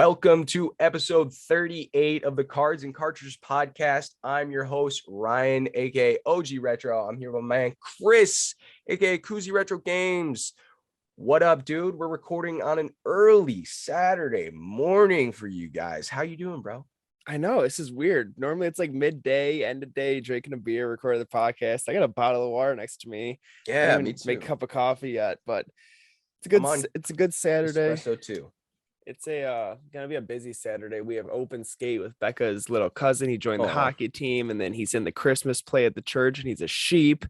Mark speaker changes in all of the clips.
Speaker 1: Welcome to episode 38 of the Cards and Cartridges podcast. I'm your host, Ryan, aka OG Retro. I'm here with my man, Chris, aka Koozie Retro Games. What up, dude? We're recording on an early Saturday morning for you guys. How you doing, bro?
Speaker 2: I know, this is weird. Normally it's like midday, end of day, drinking a beer, recording the podcast. I got a bottle of water next to me.
Speaker 1: Yeah,
Speaker 2: I haven't
Speaker 1: me
Speaker 2: even
Speaker 1: too.
Speaker 2: make a cup of coffee yet, but
Speaker 1: I'm on
Speaker 2: it's a good Saturday.
Speaker 1: espresso too.
Speaker 2: It's gonna be a busy Saturday. We have open skate with Becca's little cousin. He joined the hockey team, and then he's in the Christmas play at the church, and he's a sheep.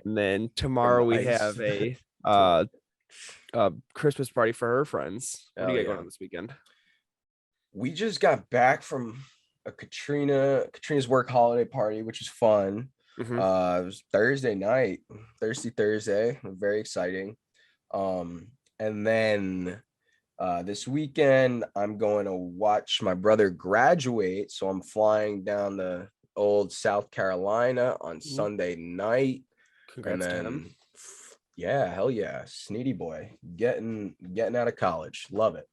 Speaker 2: And then tomorrow we have a Christmas party for her friends. What do you got going on this weekend?
Speaker 1: We just got back from a Katrina's work holiday party, which was fun. It was Thursday, very exciting. And then this weekend I'm going to watch my brother graduate, so I'm flying down to old South Carolina on Sunday night.
Speaker 2: Congrats to him.
Speaker 1: Yeah, hell yeah, Sneedy boy, getting out of college, love it.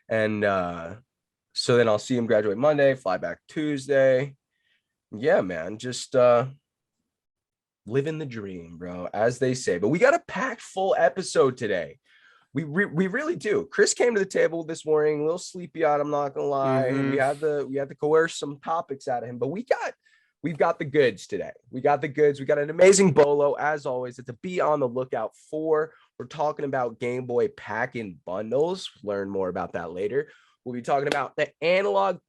Speaker 1: And so then I'll see him graduate Monday, fly back Tuesday. Yeah, man, just living the dream, bro, as they say. But we got a packed full episode today. We really do. Chris came to the table this morning, a little sleepy eyed, I'm not gonna lie. We had to coerce some topics out of him, but we've got the goods today. We got the goods. We got an amazing bolo, as always, to be on the lookout for. We're talking about Game Boy pack-in bundles. Learn more about that later. We'll be talking about the Analogue,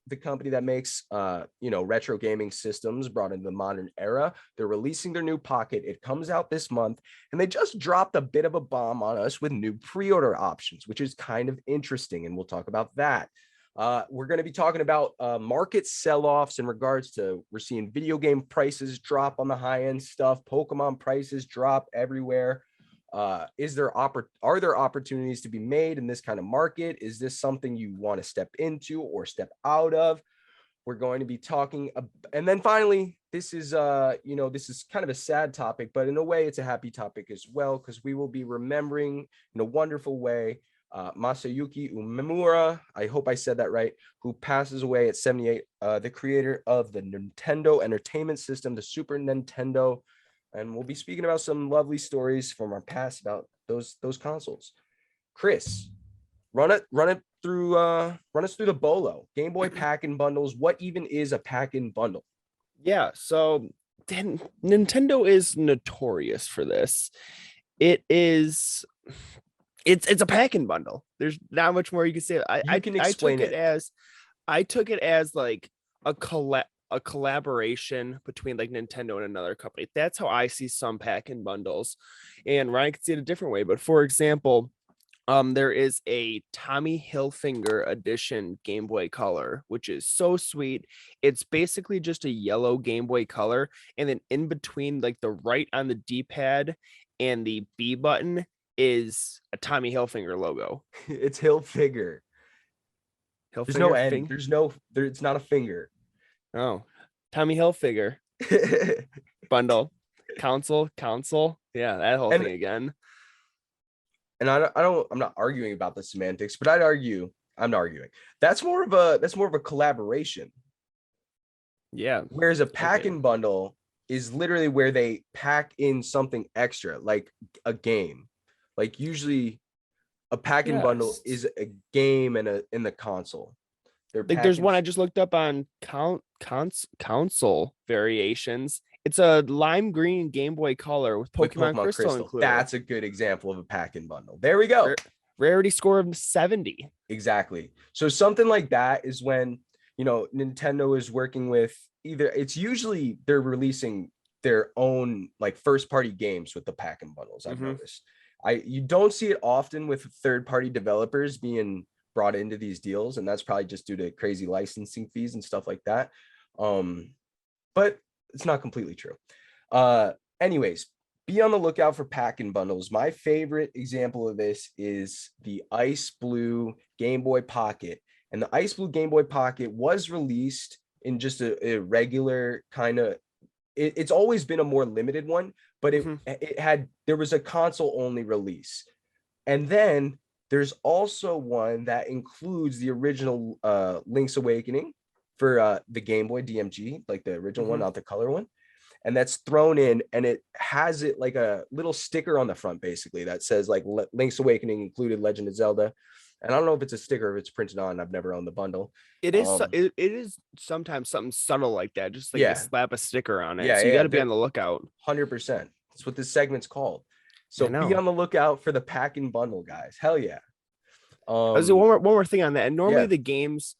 Speaker 1: the company that makes, retro gaming systems brought into the modern era. They're releasing their new Pocket. It comes out this month, and they just dropped a bit of a bomb on us with new pre-order options, which is kind of interesting, and we'll talk about that. We're going to be talking about market sell-offs in regards to we're seeing video game prices drop on the high-end stuff. Pokemon prices drop everywhere. Are there opportunities to be made in this kind of market? Is this something you want to step into or step out of? We're going to be talking, and then finally, this is kind of a sad topic, but in a way, it's a happy topic as well, because we will be remembering in a wonderful way Masayuki Uemura, I hope I said that right, who passes away at 78, the creator of the Nintendo Entertainment System, the Super Nintendo. And we'll be speaking about some lovely stories from our past about those consoles. Chris, run us through the bolo. Game Boy pack-in bundles. What even is a pack-in bundle?
Speaker 2: Yeah, so Nintendo is notorious for this. It's a pack-in bundle. There's not much more you can say. I took it as like a collaboration between like Nintendo and another company. That's how I see some pack-in bundles, and Ryan could see it a different way. But for example, there is a Tommy Hilfiger edition Game Boy Color, which is so sweet. It's basically just a yellow Game Boy Color, and then in between, like the right on the D-pad and the B button, is a Tommy Hilfiger logo.
Speaker 1: It's Hilfiger. There's no N. It's not a finger.
Speaker 2: Oh, Tommy Hilfiger bundle, console. Yeah, that whole thing again.
Speaker 1: And I'm not arguing about the semantics, but I'm not arguing. That's more of a collaboration.
Speaker 2: Yeah.
Speaker 1: Whereas a pack-in bundle is literally where they pack in something extra, like a game. Like usually a pack-in bundle is a game and in the console.
Speaker 2: There's one I just looked up on console variations. It's a lime green Game Boy Color with Pokemon Crystal included.
Speaker 1: That's a good example of a pack-in bundle. There we go.
Speaker 2: Rarity score of 70.
Speaker 1: Exactly. So something like that is when, Nintendo is working with it's usually they're releasing their own like first-party games with the pack-in bundles. I've noticed. You don't see it often with third-party developers being brought into these deals, and that's probably just due to crazy licensing fees and stuff like that. But it's not completely true. Anyways, be on the lookout for pack-in bundles. My favorite example of this is the Ice Blue Game Boy Pocket. And the Ice Blue Game Boy Pocket was released in just a regular kind of, it's always been a more limited one, but there was a console only release. And then There's also one that includes the original Link's Awakening for the Game Boy DMG, like the original one, not the color one. And that's thrown in, and it has it like a little sticker on the front, basically, that says like Link's Awakening included Legend of Zelda. And I don't know if it's a sticker, if it's printed on. I've never owned the bundle.
Speaker 2: It is it is sometimes something subtle like that, just like
Speaker 1: Yeah.
Speaker 2: they slap a sticker on it.
Speaker 1: Yeah,
Speaker 2: so you
Speaker 1: yeah,
Speaker 2: got to be on the lookout.
Speaker 1: 100%. That's what this segment's called. So
Speaker 2: I know.
Speaker 1: be on the lookout for the pack and bundle, guys. Hell yeah.
Speaker 2: One more thing on that. And normally
Speaker 1: yeah.
Speaker 2: the games,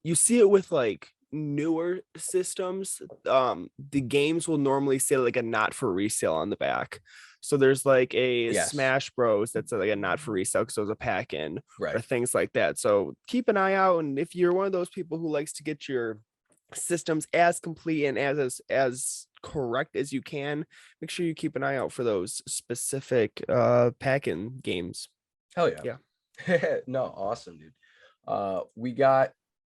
Speaker 2: you see it with like newer systems. The games will normally say like a not for resale on the back. So there's like a
Speaker 1: Yes.
Speaker 2: Smash Bros that's like a not for resale because it was a pack in,
Speaker 1: Right.
Speaker 2: or things like that. So keep an eye out. And if you're one of those people who likes to get your systems as complete and as correct as you can, make sure you keep an eye out for those specific pack-in games.
Speaker 1: Hell yeah. No, awesome, dude. We got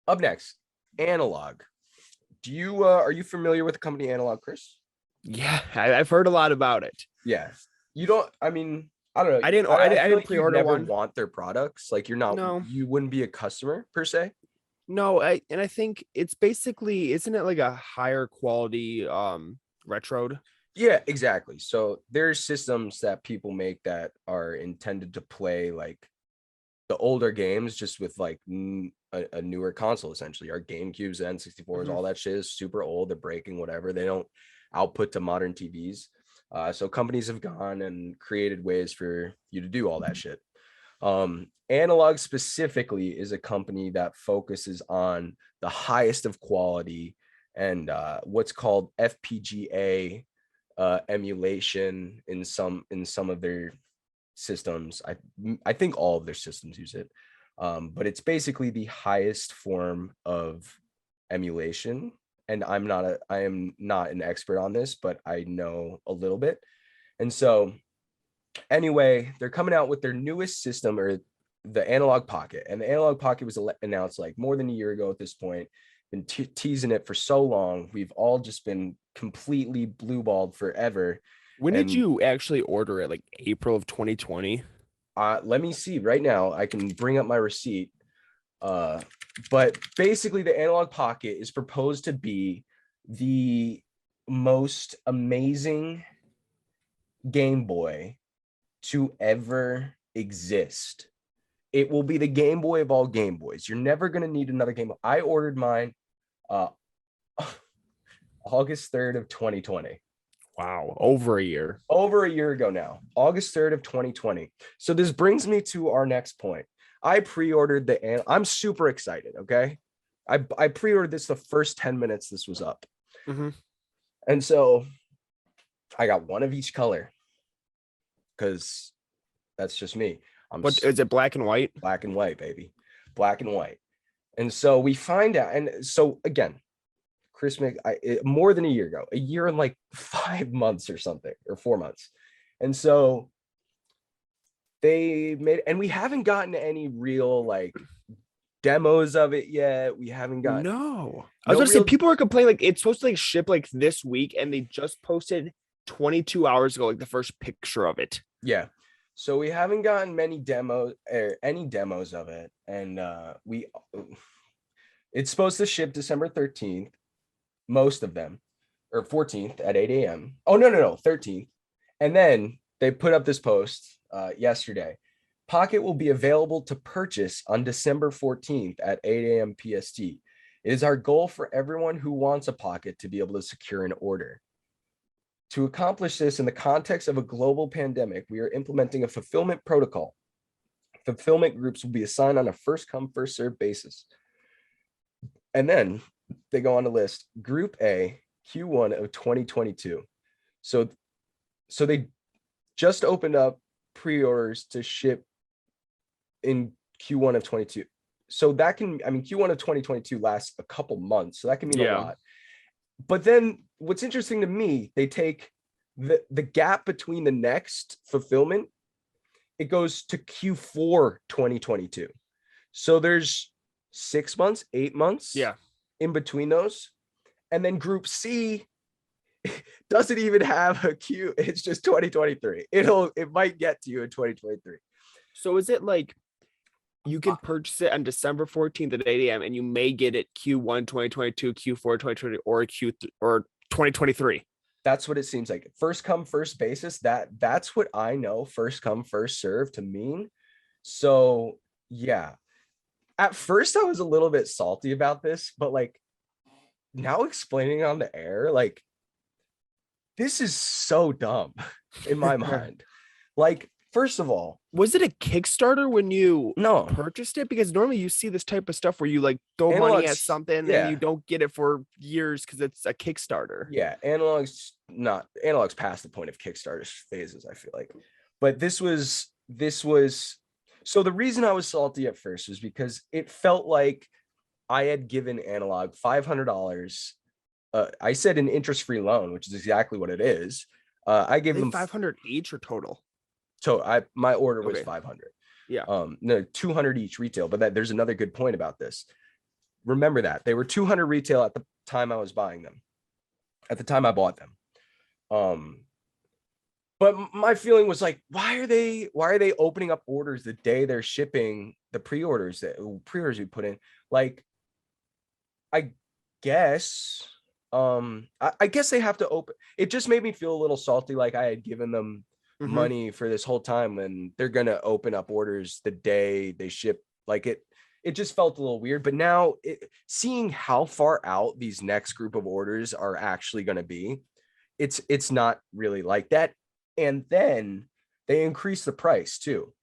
Speaker 1: up next, Analogue. Do you are you familiar with the company Analogue, Chris?
Speaker 2: Yeah, I've heard a lot about it.
Speaker 1: Yeah. You don't, I mean, I don't know.
Speaker 2: I didn't
Speaker 1: like
Speaker 2: pre-order
Speaker 1: never
Speaker 2: one.
Speaker 1: want their products. Like you're not,
Speaker 2: No.
Speaker 1: You wouldn't be a customer per se.
Speaker 2: No, I think it's basically, isn't it like a higher quality retro?
Speaker 1: Yeah, exactly. So there's systems that people make that are intended to play like the older games, just with like a newer console. Essentially, our GameCubes, N64s, all that shit is super old. They're breaking, whatever. They don't output to modern TVs. So companies have gone and created ways for you to do all that shit. Analogue specifically is a company that focuses on the highest of quality and what's called FPGA emulation in some of their systems. I think all of their systems use it, but it's basically the highest form of emulation. And I am not an expert on this, but I know a little bit. And so anyway, they're coming out with their newest system, or the Analogue Pocket. And the Analogue Pocket was announced like more than a year ago at this point. Been teasing it for so long. We've all just been completely blue-balled forever.
Speaker 2: When did you actually order it? Like April of 2020?
Speaker 1: Let me see right now. I can bring up my receipt. But basically the Analogue Pocket is proposed to be the most amazing Game Boy to ever exist. It will be the Game Boy of all Game Boys. You're never going to need another Game Boy. I ordered mine August 3rd of 2020.
Speaker 2: Wow, over a year
Speaker 1: Ago now, August 3rd of 2020. So this brings me to our next point. I pre-ordered I'm super excited. Okay. I pre-ordered this the first 10 minutes this was up. And so I got one of each color because that's just me.
Speaker 2: What is it? Black and white?
Speaker 1: Black and white, baby. Black and white. And so we find out. And so again, Chris, more than a year ago, a year and like 5 months or something, or 4 months. And so they made, and we haven't gotten any real like demos of it yet. We haven't gotten.
Speaker 2: No. I was gonna say, people are complaining like it's supposed to like ship like this week, and they just posted 22 hours ago like the first picture of it.
Speaker 1: Yeah. So we haven't gotten many demos or any demos of it. And it's supposed to ship December 13th, most of them, or 14th at 8 a.m. Oh, no, 13th. And then they put up this post yesterday. Pocket will be available to purchase on December 14th at 8 a.m. PST. It is our goal for everyone who wants a Pocket to be able to secure an order. To accomplish this in the context of a global pandemic, we are implementing a fulfillment protocol. Fulfillment groups will be assigned on a first come, first served basis. And then they go on to list Group A, Q1 of 2022. So they just opened up pre-orders to ship in Q1 of 22. So that can, Q1 of 2022 lasts a couple months. So that can mean a lot. But then what's interesting to me, they take the gap between the next fulfillment, it goes to Q4 2022. So there's 6 months, 8 months in between those. And then Group C doesn't even have a Q. It's just 2023. It might get to you in 2023.
Speaker 2: So is it like You can purchase it on December 14th at 8 a.m. and you may get it Q1 2022, Q4 2020, or Q3 or 2023.
Speaker 1: That's what it seems like. First come, first basis. That's what I know. First come, first serve to mean. So yeah. At first I was a little bit salty about this, but like now explaining on the air, like this is so dumb in my mind. Like, first of all,
Speaker 2: was it a Kickstarter when you
Speaker 1: no,
Speaker 2: purchased it? Because normally you see this type of stuff where you like throw money at
Speaker 1: Analogue's,
Speaker 2: something and you don't get it for years because it's a Kickstarter.
Speaker 1: Yeah, Analogue's past the point of Kickstarter phases, I feel like. But this was so the reason I was salty at first was because it felt like I had given Analogue $500. I said an interest-free loan, which is exactly what it is. I gave them
Speaker 2: 500 each or total.
Speaker 1: So my order was 500.
Speaker 2: Yeah.
Speaker 1: No, 200 each retail. But there's another good point about this. Remember that they were 200 retail at the time I was buying them. At the time I bought them. But my feeling was like, why are they opening up orders the day they're shipping the pre-orders we put in? Like, I guess I guess they have to open. It just made me feel a little salty, like I had given them money for this whole time when they're gonna open up orders the day they ship. Like it just felt a little weird. But now seeing how far out these next group of orders are actually going to be, it's not really like that. And then they increase the price too.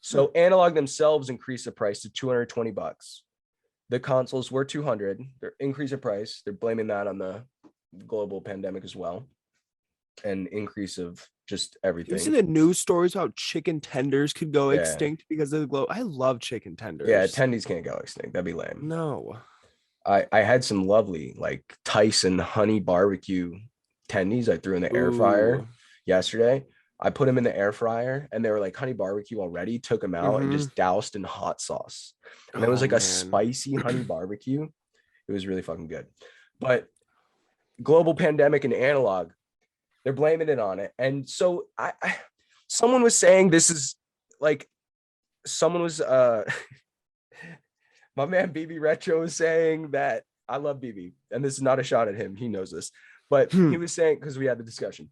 Speaker 1: So Analogue themselves increased the price to $220. The consoles were 200. They're increase of price. They're blaming that on the global pandemic as well, and increase of just everything.
Speaker 2: You see the news stories about chicken tenders could go extinct because of the globe. I love chicken tenders.
Speaker 1: Yeah, tendies can't go extinct. That'd be lame.
Speaker 2: No.
Speaker 1: I had some lovely like Tyson honey barbecue tendies I threw in the air fryer yesterday. I put them in the air fryer and they were like honey barbecue already, took them out and just doused in hot sauce. And it was like a spicy honey barbecue. It was really fucking good. But global pandemic and Analogue, they're blaming it on it. And so someone was saying this is like, someone was, my man BB Retro was saying that, I love BB, and this is not a shot at him. He knows this, but he was saying, because we had the discussion,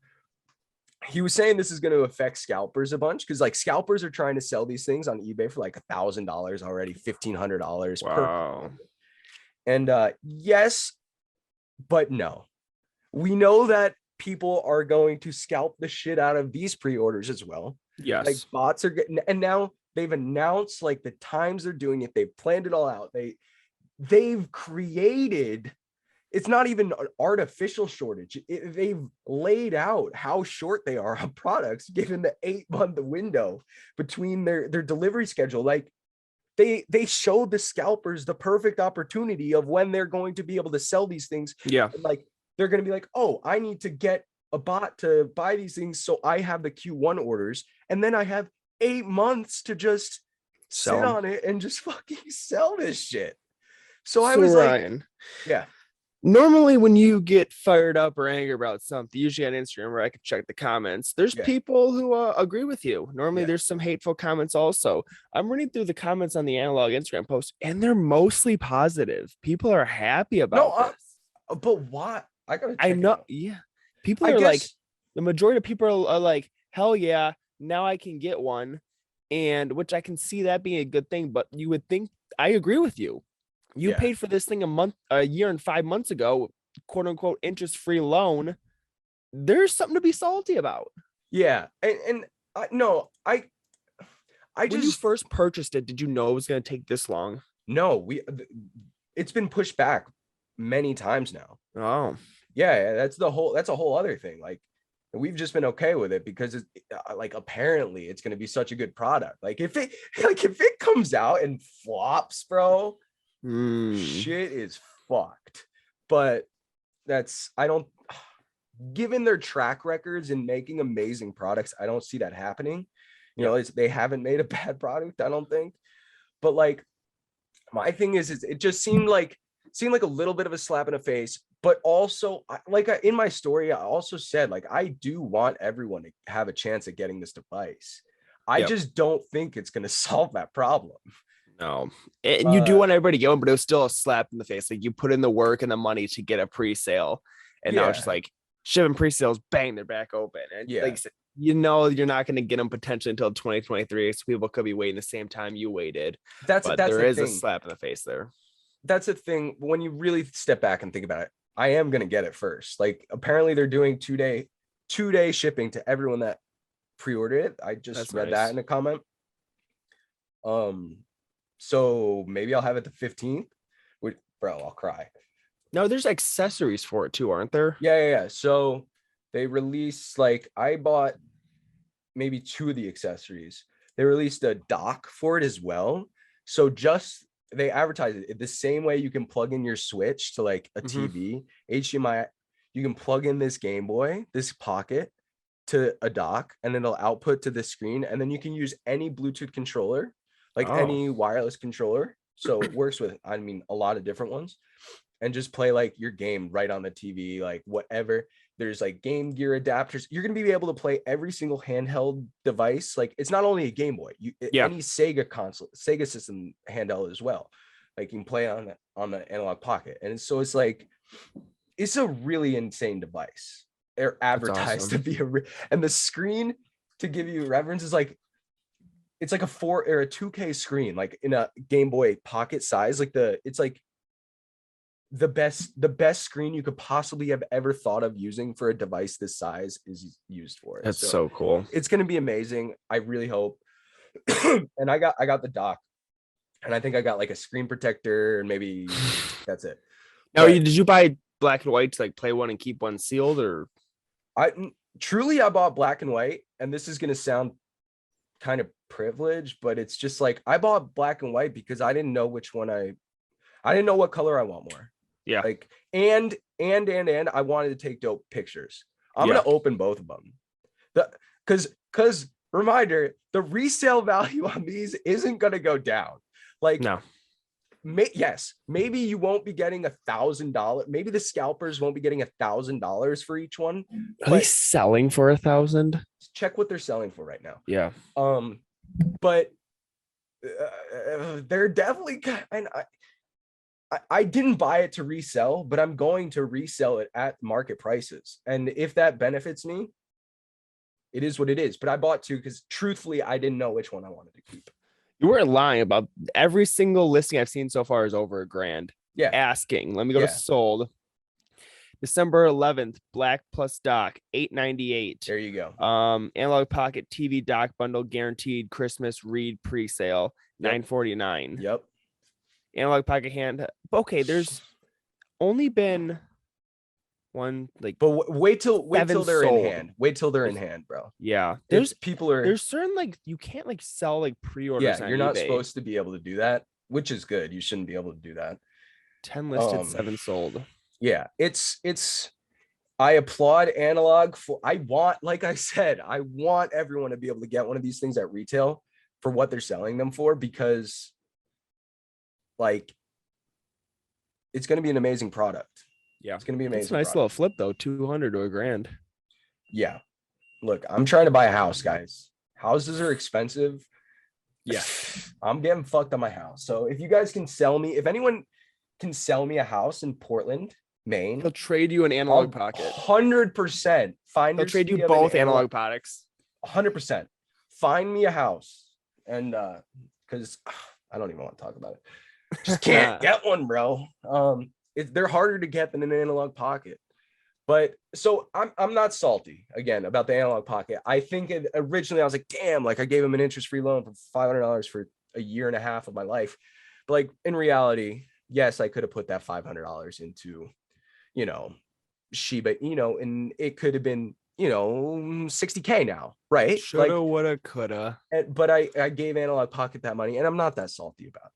Speaker 1: he was saying this is going to affect scalpers a bunch, because like scalpers are trying to sell these things on eBay for like $1,000 already, $1,500 per. And yes, but no. We know that people are going to scalp the shit out of these pre-orders as well.
Speaker 2: Yes.
Speaker 1: Like bots are getting, and now they've announced like the times they're doing it. They've planned it all out. They've created, it's not even an artificial shortage. They've laid out how short they are on products given the 8-month window between their delivery schedule. Like they showed the scalpers the perfect opportunity of when they're going to be able to sell these things.
Speaker 2: Yeah.
Speaker 1: Like they're going to be like, oh, I need to get a bot to buy these things so I have the Q1 orders, and then I have 8 months to just sit on it and just fucking sell this shit. So I was
Speaker 2: Ryan,
Speaker 1: like, yeah.
Speaker 2: Normally when you get fired up or angry about something, usually on Instagram where I can check the comments, there's people who agree with you. Normally there's some hateful comments also. I'm reading through the comments on the Analogue Instagram post and they're mostly positive. People are happy about this.
Speaker 1: But why?
Speaker 2: I know. Yeah. People are like, the majority of people are like, hell yeah, now I can get one. And which I can see that being a good thing, but you would think, I agree with you. You paid for this thing a year and 5 months ago, quote unquote, interest-free loan. There's something to be salty about.
Speaker 1: Yeah. And no, I just,
Speaker 2: when you first purchased it, did you know it was going to take this long?
Speaker 1: No, it's been pushed back many times now.
Speaker 2: Oh,
Speaker 1: yeah. That's a whole other thing. Like we've just been okay with it because it's like, apparently it's going to be such a good product. Like if it comes out and flops, bro, shit is fucked. But given their track records in making amazing products, I don't see that happening. You know, they haven't made a bad product, I don't think. But like my thing is it just seemed like a little bit of a slap in the face. But also, in my story, I also said, like, I do want everyone to have a chance at getting this device. I just don't think it's going to solve that problem.
Speaker 2: No, and you do want everybody to get one, but it was still a slap in the face. Like you put in the work and the money to get a pre-sale, and now it's just
Speaker 1: Yeah,
Speaker 2: like shipping pre-sales, bang, they're back open. And
Speaker 1: yeah.
Speaker 2: like you know, you're not going to get them potentially until 2023. So people could be waiting the same time you waited.
Speaker 1: That's
Speaker 2: But
Speaker 1: that's
Speaker 2: there
Speaker 1: the
Speaker 2: is a
Speaker 1: thing.
Speaker 2: slap in the face there.
Speaker 1: That's the thing. When you really step back and think about it, I am gonna get it first. Like apparently they're doing 2-day shipping to everyone that pre-ordered it. I just
Speaker 2: That's
Speaker 1: read
Speaker 2: nice.
Speaker 1: that in a comment. So maybe I'll have it the 15th. Bro, I'll cry.
Speaker 2: No, there's accessories for it too, aren't there?
Speaker 1: Yeah. So they released, like, I bought maybe 2 of the accessories. They released a dock for it as well. So just they advertise it the same way you can plug in your Switch to like a TV, HDMI. You can plug in this Game Boy, this Pocket to a dock, and then it'll output to the screen. And then you can use any Bluetooth controller, like
Speaker 2: Oh,
Speaker 1: any wireless controller. So it works with, I mean, a lot of different ones, and just play like your game right on the TV, like whatever. There's like Game Gear adapters. You're gonna be able to play every single handheld device. Like it's not only a Game Boy,
Speaker 2: yeah,
Speaker 1: any Sega console, Sega system handheld as well. Like you can play on the Analog Pocket, and so it's like it's a really insane device. They're
Speaker 2: that's
Speaker 1: advertised to
Speaker 2: awesome.
Speaker 1: be and the screen, to give you reference, is like it's like a 4 or a 2K screen, like in a Game Boy Pocket size. Like it's like the best screen you could possibly have ever thought of using for a device this size is used for it.
Speaker 2: That's
Speaker 1: So
Speaker 2: so cool.
Speaker 1: it's going to be amazing. I really hope. And I got the dock, and I think I got like a screen protector, and maybe that's it.
Speaker 2: Now,
Speaker 1: But
Speaker 2: did you buy black and white to like play one and keep one sealed, or
Speaker 1: I truly, I bought black and white, and this is going to sound kind of privileged, but it's just like I bought black and white because I didn't know which one I didn't know what color I want more.
Speaker 2: yeah,
Speaker 1: Like, and I wanted to take dope pictures. I'm
Speaker 2: yeah,
Speaker 1: gonna open both of them. Because reminder, the resale value on these isn't gonna go down. Like,
Speaker 2: no,
Speaker 1: yes, maybe you won't be getting $1,000. Maybe the scalpers won't be getting $1,000 for each one.
Speaker 2: are they
Speaker 1: But
Speaker 2: selling for 1,000?
Speaker 1: check what they're selling for right now.
Speaker 2: Yeah,
Speaker 1: But they're definitely, and I didn't buy it to resell, but I'm going to resell it at market prices. And if that benefits me, it is what it is. But I bought 2 because truthfully, I didn't know which one I wanted to keep.
Speaker 2: you weren't lying about every single listing I've seen so far is over $1,000.
Speaker 1: Yeah.
Speaker 2: Asking, let me go to
Speaker 1: Yeah.
Speaker 2: sold. December 11th, black plus dock, $898.
Speaker 1: There you go.
Speaker 2: Analog Pocket TV dock bundle guaranteed Christmas read pre-sale,
Speaker 1: Yep.
Speaker 2: $949.
Speaker 1: Yep.
Speaker 2: Analog Pocket hand. Okay, there's only been one like,
Speaker 1: But wait till they're
Speaker 2: sold.
Speaker 1: in hand. Wait till they're in hand, bro.
Speaker 2: yeah.
Speaker 1: There's people are
Speaker 2: There's certain like you can't like sell like pre-orders.
Speaker 1: yeah,
Speaker 2: on
Speaker 1: you're not
Speaker 2: eBay.
Speaker 1: supposed to be able to do that, which is good. You shouldn't be able to do that.
Speaker 2: 10 listed, 7 sold.
Speaker 1: Yeah, it's I applaud Analog for, like I said, I want everyone to be able to get one of these things at retail for what they're selling them for, because like it's going to be an amazing product.
Speaker 2: Yeah,
Speaker 1: It's going to be amazing.
Speaker 2: It's a nice little flip though, 200 to $1,000.
Speaker 1: Yeah. Look, I'm trying to buy a house, guys. Houses are expensive.
Speaker 2: Yeah,
Speaker 1: I'm getting fucked on my house. So if you guys can sell me, if anyone can sell me a house in Portland, Maine,
Speaker 2: he'll trade you an Analog Pocket.
Speaker 1: 100% find.
Speaker 2: He'll trade you both analog pockets.
Speaker 1: 100%. Find me a house, and because I don't even want to talk about it. Just can't get one, bro. They're harder to get than an Analog Pocket. But so I'm not salty again about the Analog Pocket. I think originally I was like, damn, like I gave him an interest-free loan for $500 for a year and a half of my life. But like in reality, yes, I could have put that $500 into, Shiba, and it could have been, $60K now, right?
Speaker 2: Shoulda, woulda, coulda.
Speaker 1: But I gave Analog Pocket that money, and I'm not that salty about it.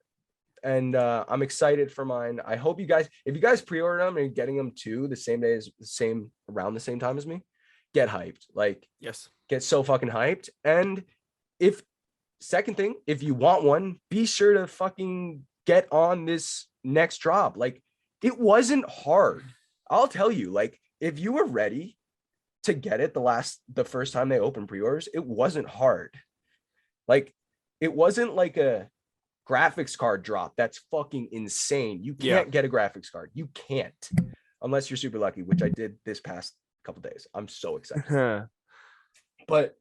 Speaker 1: And I'm excited for mine. I hope you guys, if you guys pre-order them and getting them too around the same time as me, get hyped. Like,
Speaker 2: yes,
Speaker 1: get so fucking hyped. And second thing, if you want one, be sure to fucking get on this next drop. Like, it wasn't hard. I'll tell you, like, if you were ready to get it the first time they opened pre-orders, it wasn't hard. Like, it wasn't like graphics card drop. That's fucking insane. You can't get a graphics card. You can't, unless you're super lucky, which I did this past couple days. I'm so excited. But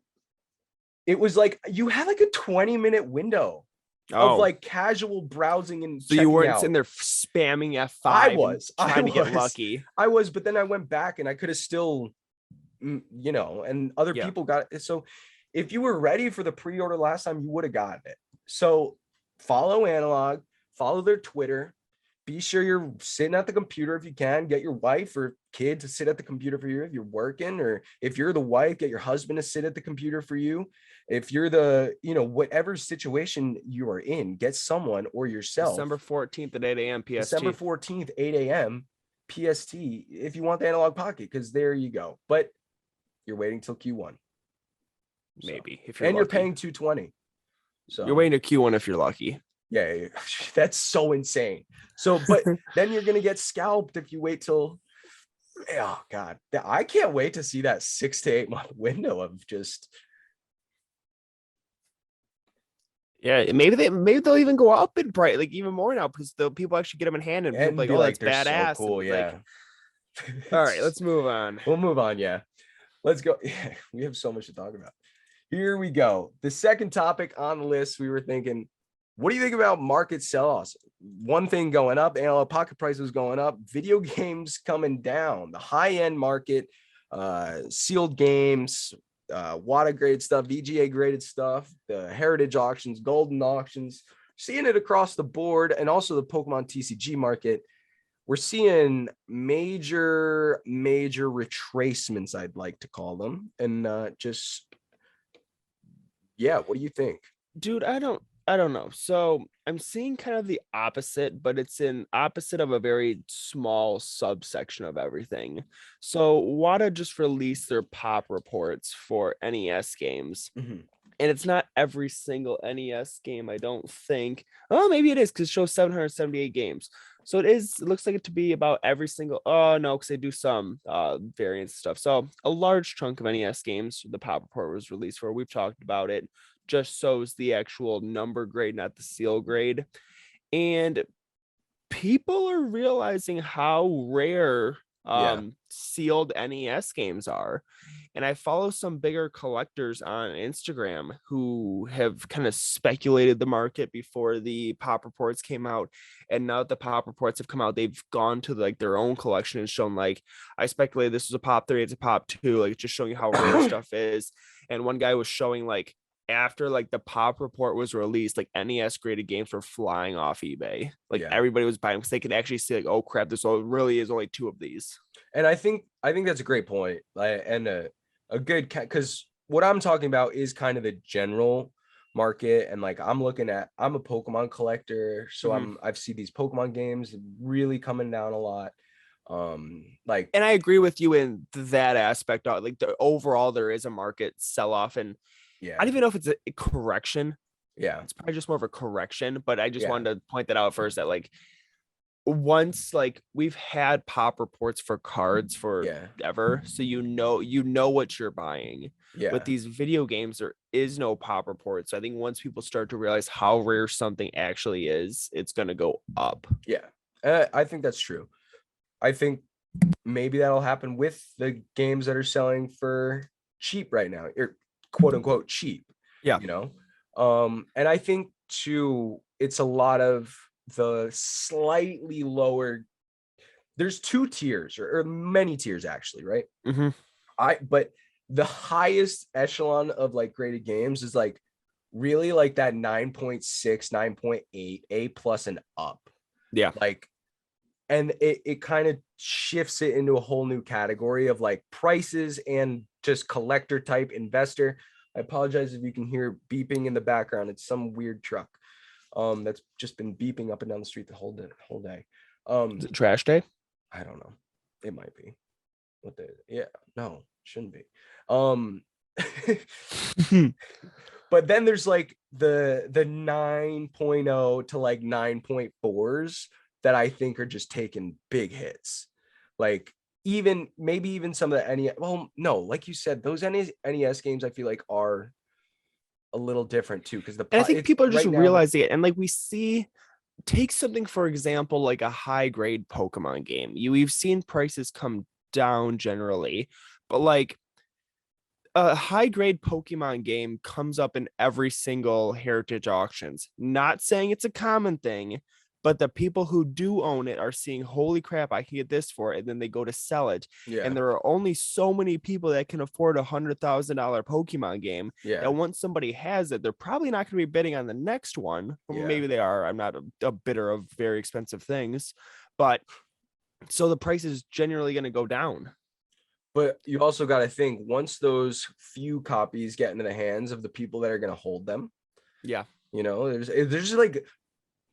Speaker 1: it was like you had like a 20-minute window of like casual browsing and
Speaker 2: so you weren't
Speaker 1: out.
Speaker 2: sitting there spamming F5.
Speaker 1: I was
Speaker 2: trying to get lucky.
Speaker 1: I was, but then I went back and I could have still, you know, and other people got it. So if you were ready for the pre-order last time, you would have gotten it. So follow Analogue, follow their Twitter. Be sure you're sitting at the computer if you can. Get your wife or kid to sit at the computer for you if you're working, or if you're the wife, get your husband to sit at the computer for you. If you're the, you know, whatever situation you are in, get someone or yourself.
Speaker 2: December 14th at 8 a.m. PST.
Speaker 1: December 14th, 8 a.m. PST, if you want the Analogue Pocket, because there you go. But you're waiting till Q1.
Speaker 2: Maybe. If
Speaker 1: you're you're paying $220. So
Speaker 2: you're waiting to Q1 if you're lucky.
Speaker 1: Yeah, that's so insane. So, but then you're going to get scalped if you wait till, oh God, I can't wait to see that 6 to 8 month window of just.
Speaker 2: Yeah, maybe they'll even go up in price, like even more now, because the people actually get them in hand and people like, oh, that's badass.
Speaker 1: So cool, yeah.
Speaker 2: Like, all right, let's move on.
Speaker 1: We'll move on. Yeah, let's go. Yeah, we have so much to talk about. Here we go. The second topic on the list, we were thinking, what do you think about market sell-offs? One thing going up, Analogue Pocket prices going up, video games coming down, the high-end market, sealed games, WATA grade stuff, VGA graded stuff, the heritage auctions, golden auctions, seeing it across the board, and also the Pokemon TCG market. We're seeing major retracements, I'd like to call them. And yeah, what do you think?
Speaker 2: Dude, I don't know. So I'm seeing kind of the opposite, but it's an opposite of a very small subsection of everything. So WATA just released their pop reports for NES games.
Speaker 1: Mm-hmm.
Speaker 2: And it's not every single NES game, I don't think. Oh, maybe it is, because it shows 778 games. So it looks like it to be about every single, oh no, because they do some variant stuff. So a large chunk of NES games the pop report was released for. We've talked about it. Just shows the actual number grade, not the seal grade. And people are realizing how rare sealed NES games are. And I follow some bigger collectors on Instagram who have kind of speculated the market before the pop reports came out. And now that the pop reports have come out, they've gone to like their own collection and shown like, I speculated this was a pop 3, it's a pop 2, like just showing you how rare stuff is. And one guy was showing like, after like the pop report was released, like NES graded games were flying off eBay. Like everybody was buying because they could actually see like, oh crap, this really is only 2 of these.
Speaker 1: And I think that's a great point. And a good because what I'm talking about is kind of the general market. And like I'm a Pokemon collector, so I've seen these Pokemon games really coming down a lot. Like,
Speaker 2: and I agree with you in that aspect. Like overall, there is a market sell-off, and I don't even know if it's a correction.
Speaker 1: Yeah,
Speaker 2: it's probably just more of a correction, but I just wanted to point that out first, that like once like we've had pop reports for cards forever, so you know what you're buying. With these video games, there is no pop report. So I think once people start to realize how rare something actually is, it's going to go up.
Speaker 1: I think that's true. I think maybe that'll happen with the games that are selling for cheap right now, or quote unquote cheap, you know. And I think too, it's a lot of the slightly lower, there's 2 tiers or many tiers actually, right? But the highest echelon of like graded games is like really like that 9.6, 9.8 A plus and up. Like, and it kind of shifts it into a whole new category of like prices and just collector type investor. I apologize if you can hear beeping in the background. It's some weird truck that's just been beeping up and down the street the whole day.
Speaker 2: Is it trash day?
Speaker 1: I don't know. It might be. No, shouldn't be. But then there's like the 9.0 to like 9.4s that I think are just taking big hits. Like maybe even some of the NES. Well, no, like you said, those NES games I feel like are a little different too, because
Speaker 2: And I think people are just
Speaker 1: right now,
Speaker 2: realizing it. And like we see, take something for example, like a high grade Pokemon game. We've seen prices come down generally, but like a high grade Pokemon game comes up in every single heritage auctions. Not saying it's a common thing, but the people who do own it are seeing, holy crap, I can get this for it. And then they go to sell it.
Speaker 1: yeah,
Speaker 2: And there are only so many people that can afford $100,000 Pokemon game.
Speaker 1: yeah,
Speaker 2: And once somebody has it, they're probably not going to be bidding on the next one. Or
Speaker 1: yeah.
Speaker 2: maybe they are. I'm not a bidder of very expensive things. But so the price is generally going to go down.
Speaker 1: But you also got to think, once those few copies get into the hands of the people that are going to hold them,
Speaker 2: Yeah.
Speaker 1: there's like,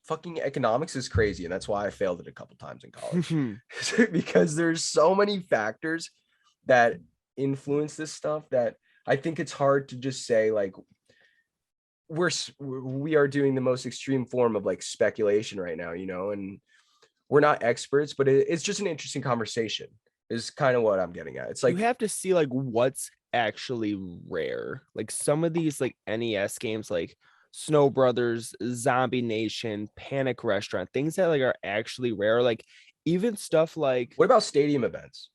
Speaker 1: fucking economics is crazy, and that's why I failed it a couple times in college. Because there's so many factors that influence this stuff that I think it's hard to just say like we are doing the most extreme form of like speculation right now, and we're not experts, but it's just an interesting conversation is kind of what I'm getting at. It's like
Speaker 2: you have to see like what's actually rare. Like some of these like NES games like Snow Brothers, Zombie Nation, Panic Restaurant, things that like are actually rare. Like even stuff like,
Speaker 1: what about stadium events?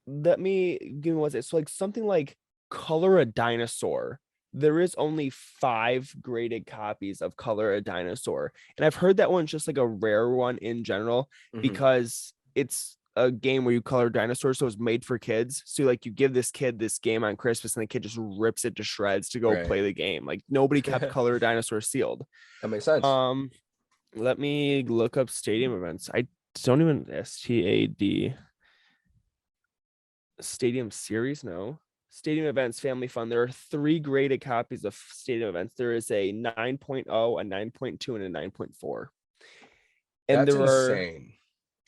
Speaker 2: let me give me what's it. So like something like Color a Dinosaur. There is only 5 graded copies of Color a Dinosaur. And I've heard that one's just like a rare one in general because it's a game where you color dinosaurs, so it's made for kids. So like you give this kid this game on Christmas and the kid just rips it to shreds to go play the game. Like nobody kept Color Dinosaur sealed.
Speaker 1: That makes sense.
Speaker 2: Let me look up stadium events. I don't even STAD stadium series. No, stadium events, family fun. There are 3 graded copies of stadium events. There is a 9.0, a 9.2, and a 9.4. And
Speaker 1: That's insane.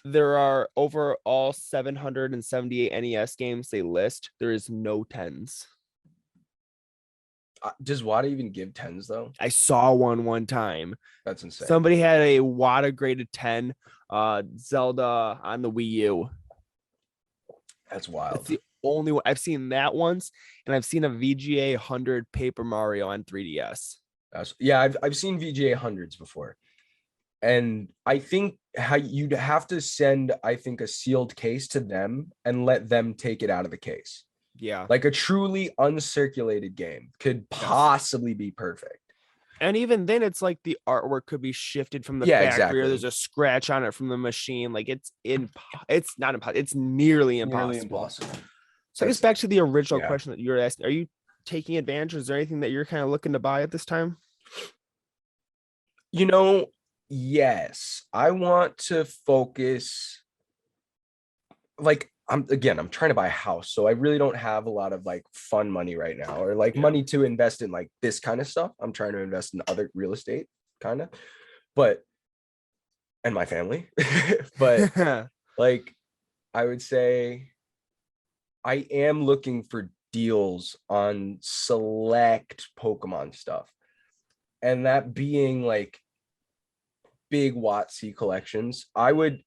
Speaker 2: There are overall 778 NES games they list. There is no 10s.
Speaker 1: Does WADA even give 10s though?
Speaker 2: I saw one time.
Speaker 1: That's insane.
Speaker 2: Somebody had a WADA graded 10, Zelda on the Wii U.
Speaker 1: That's wild.
Speaker 2: That's the only one I've seen that once, and I've seen a VGA 100 Paper Mario on 3DS.
Speaker 1: I've seen VGA hundreds before. And I think how you'd have to send, I think, a sealed case to them and let them take it out of the case.
Speaker 2: Yeah.
Speaker 1: Like a truly uncirculated game could possibly be perfect.
Speaker 2: And even then, it's like the artwork could be shifted from the factory,
Speaker 1: exactly.
Speaker 2: or there's a scratch on it from the machine. Like it's not impossible. It's nearly impossible. So I guess back to the original question that you were asking, are you taking advantage? Is there anything that you're kind of looking to buy at this time?
Speaker 1: Yes, I want to focus. Like I'm trying to buy a house, so I really don't have a lot of like fun money right now, or like money to invest in like this kind of stuff. I'm trying to invest in other real estate, kind of, and my family. But like, I would say I am looking for deals on select Pokemon stuff, and that being like big WotC collections. I would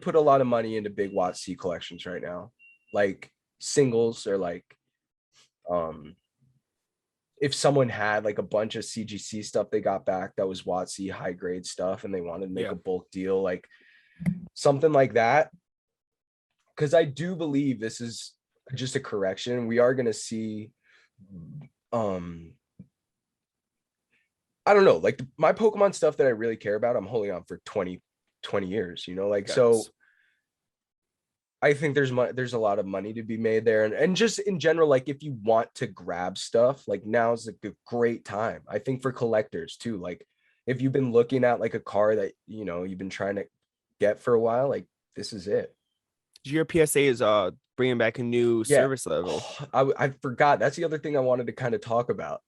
Speaker 1: put a lot of money into big WotC collections right now, like singles, or like if someone had like a bunch of CGC stuff they got back that was WotC high grade stuff and they wanted to make a bulk deal, like something like that. Because I do believe this is just a correction. We are going to see I don't know, like my Pokemon stuff that I really care about, I'm holding on for 20 years, so I think there's a lot of money to be made there. And just in general, like if you want to grab stuff, like now is like a great time. I think for collectors too, like if you've been looking at like a car that, you've been trying to get for a while, like this is it.
Speaker 2: Your PSA is bringing back a new service level.
Speaker 1: I forgot. That's the other thing I wanted to kind of talk about.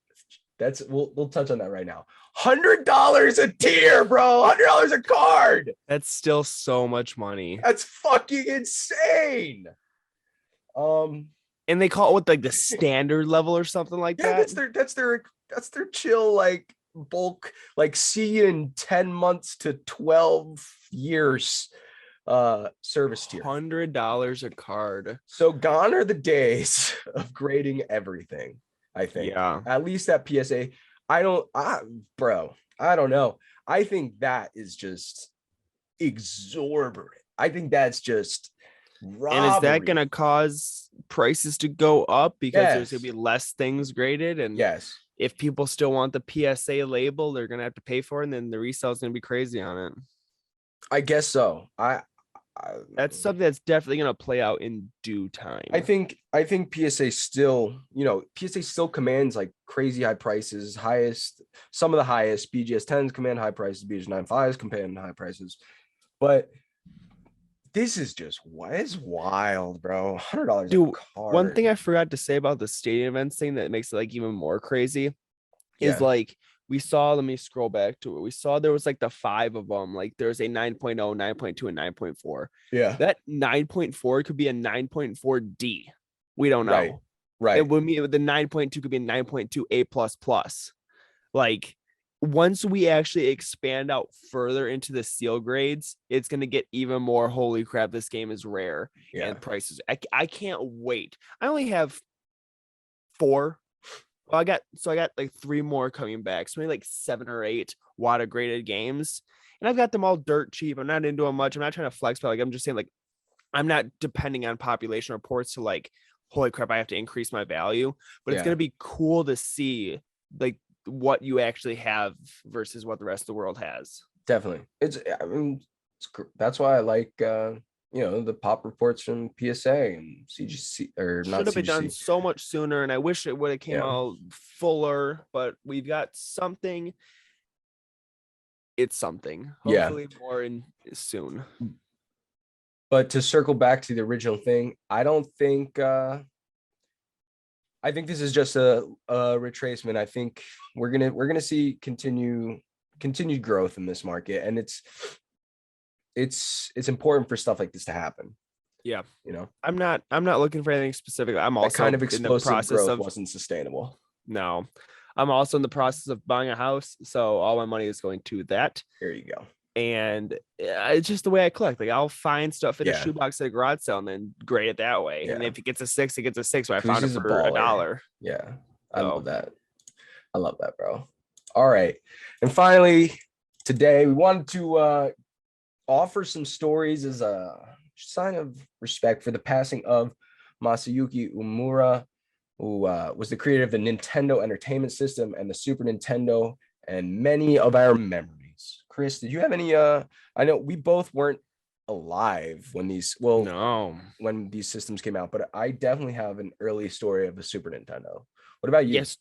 Speaker 1: We'll touch on that right now. $100 a tier, bro. $100 a card.
Speaker 2: That's still so much money.
Speaker 1: That's fucking insane.
Speaker 2: And they call it with like the standard level or something like that.
Speaker 1: That's their chill, like bulk, like see you in 10 months to 12 years service tier.
Speaker 2: $100 a card.
Speaker 1: So gone are the days of grading everything. I think, at least that PSA. bro, I don't know. I think that is just exorbitant. I think that's just
Speaker 2: And is that
Speaker 1: robbery.
Speaker 2: going to cause prices to go up because there's going to
Speaker 1: Yes.
Speaker 2: be less things graded? And
Speaker 1: Yes.
Speaker 2: if people still want the PSA label, they're going to have to pay for it. And then the resale is going to be crazy on it.
Speaker 1: I guess so.
Speaker 2: That's something that's definitely going to play out in due time.
Speaker 1: I think PSA still, PSA still commands like crazy high prices, some of the highest. BGS 10s command high prices, BGS 95s command high prices. But this is just it's wild, bro. $100
Speaker 2: Dude,
Speaker 1: a card.
Speaker 2: one thing I forgot to say about the stadium events thing that makes it like even more crazy is like we saw, let me scroll back to it. We saw there was like the 5 of them. Like there's a 9.0, 9.2, and 9.4.
Speaker 1: Yeah.
Speaker 2: That 9.4 could be a 9.4D. We don't know.
Speaker 1: Right.
Speaker 2: It would mean the 9.2 could be a 9.2 A++. Like once we actually expand out further into the seal grades, it's going to get even more. Holy crap, this game is rare. And prices. I can't wait. I only have 4. Well, I got like 3 more coming back. So maybe like 7 or 8 WADA graded games. And I've got them all dirt cheap. I'm not into them much. I'm not trying to flex, but like I'm just saying, like, I'm not depending on population reports to like, holy crap, I have to increase my value. But it's gonna be cool to see like what you actually have versus what the rest of the world has.
Speaker 1: Definitely. That's why I like the pop reports from PSA and CGC, or not
Speaker 2: Should have been done
Speaker 1: CGC.
Speaker 2: so much sooner, and I wish it would have came out fuller, but we've got something. It's something. Hopefully more in soon.
Speaker 1: But to circle back to the original thing, I don't think I think this is just a retracement. I think we're gonna see continued growth in this market, and it's important for stuff like this to happen.
Speaker 2: Yeah, I'm not looking for anything specific. I'm also
Speaker 1: that kind of explosive
Speaker 2: in the process
Speaker 1: growth wasn't sustainable.
Speaker 2: No, I'm also in the process of buying a house, so all my money is going to that.
Speaker 1: There you go.
Speaker 2: And it's just the way I collect. Like I'll find stuff in a shoebox at a garage sale and then grade it that way. And if it gets a 6, it gets a 6. So I found it for $1.
Speaker 1: Yeah, I love that. I love that, bro. All right, and finally, today we wanted to offer some stories as a sign of respect for the passing of Masayuki Uemura, who was the creator of the Nintendo Entertainment System and the Super Nintendo, and many of our memories. Chris, did you have any? I know we both weren't alive when when these systems came out, but I definitely have an early story of the Super Nintendo. What about you?
Speaker 2: Yes,